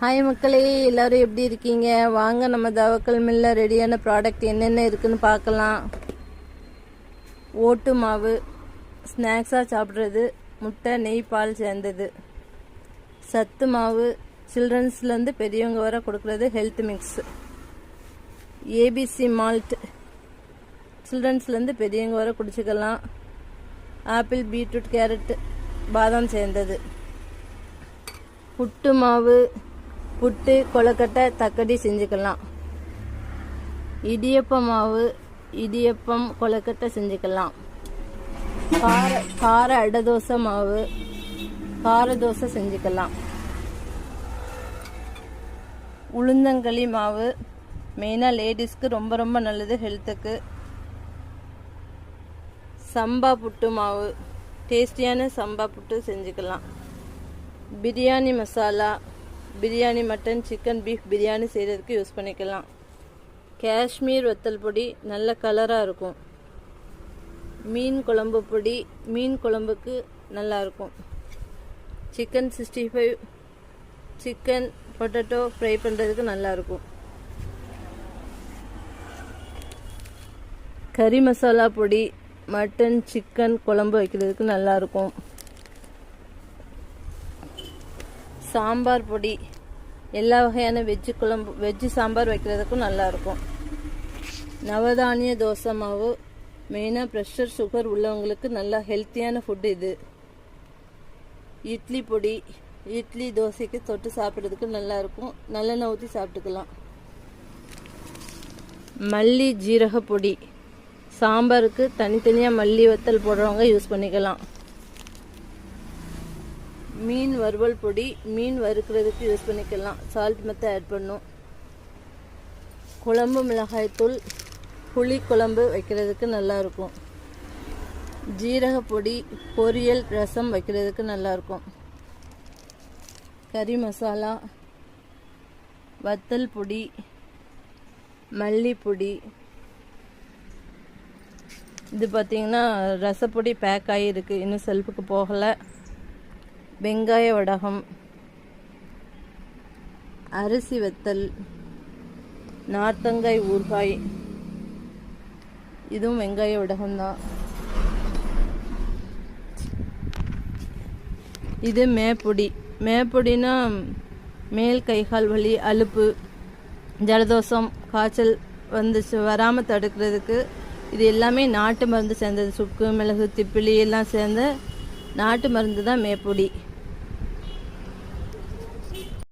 Hi மக்களே, எல்லாரும் எப்படி இருக்கீங்க? வாங்க நம்ம தவக்கல் மில்ல ரெடியான ப்ராடக்ட் என்னென்ன இருக்குன்னு பார்க்கலாம். ஓட்டு மாவு, ஸ்நாக்ஸாக சாப்பிட்றது, முட்டை, நெய், பால் சேர்ந்தது. சத்து மாவு, சில்ட்ரன்ஸ்லேருந்து பெரியவங்க வர கொடுக்குறது ஹெல்த் மிக்ஸ். ஏபிசி மால்ட், சில்ட்ரன்ஸ்லேருந்து பெரியவங்க வர குடிச்சிக்கலாம். ஆப்பிள், பீட்ரூட், கேரட், பாதாம் சேர்ந்தது. புட்டு மாவு, புட்டு, கொழுக்கட்டை, தக்கடி செஞ்சுக்கலாம். இடியப்ப மாவு, இடியப்பம், கொழுக்கட்டை செஞ்சுக்கலாம். கார அடை தோசை மாவு, கார தோசை செஞ்சுக்கலாம். உளுந்தங்களி மாவு, மெயினாக லேடிஸ்க்கு ரொம்ப ரொம்ப நல்லது ஹெல்த்துக்கு. சம்பா புட்டு மாவு, டேஸ்டியான சம்பா புட்டு செஞ்சுக்கலாம். Biryani masala, biryani, mutton, chicken, beef biryani செய்கிறதுக்கு யூஸ் பண்ணிக்கலாம். காஷ்மீர் வத்தல் பொடி நல்ல கலராக இருக்கும். மீன் குழம்பு பொடி, மீன் குழம்புக்கு நல்லாயிருக்கும். சிக்கன் 65, சிக்கன் பொட்டேட்டோ ஃப்ரை பண்ணுறதுக்கு நல்லாயிருக்கும். கறி மசாலா பொடி, மட்டன், சிக்கன் குழம்பு வைக்கிறதுக்கு நல்லாயிருக்கும். சாம்பார் பொடி, எல்லா வகையான வெஜ்ஜு சாம்பார் வைக்கிறதுக்கும் நல்லாயிருக்கும். நவதானிய தோசை மாவு, மெயினாக ப்ரெஷர் சுகர் உள்ளவங்களுக்கு நல்லா ஹெல்த்தியான ஃபுட்டு இது. இட்லி பொடி, இட்லி தோசைக்கு தொட்டு சாப்பிட்றதுக்கு நல்லாயிருக்கும். நல்லெண்ணெய் ஊற்றி சாப்பிட்டுக்கலாம். மல்லி ஜீரக பொடி, சாம்பாருக்கு தனித்தனியாக மல்லி வத்தல் போடுறவங்க யூஸ் பண்ணிக்கலாம். மீன் வறுவல் பொடி, மீன் வறுக்கிறதுக்கு யூஸ் பண்ணிக்கலாம். சால்ட் மற்ற ஆட் பண்ணும். குழம்பு மிளகாய்த்தூள், புளி குழம்பு வைக்கிறதுக்கு நல்லாயிருக்கும். ஜீரக பொடி, பொரியல், ரசம் வைக்கிறதுக்கு நல்லாயிருக்கும். கறி மசாலா, வத்தல் பொடி, மல்லிப்பொடி. இது பார்த்திங்கன்னா ரசப்பொடி பேக் ஆகியிருக்கு, இன்னும் செல்ஃபுக்கு போகலை. வெங்காய வடகம், அரிசி வத்தல், நார்த்தங்காய் ஊறுகாய், இதுவும் வெங்காய வடகம்தான். இது மேப்பொடி. மேப்பொடினா மேல் கைகால் வலி, அலுப்பு, ஜலதோஷம், காய்ச்சல் வராமல் தடுக்கிறதுக்கு. இது எல்லாமே நாட்டு மருந்து சேர்ந்தது. சுக்கு, மிளகு, திப்பிலி எல்லாம் சேர்ந்த நாட்டு மருந்து தான் மேப்பொடி.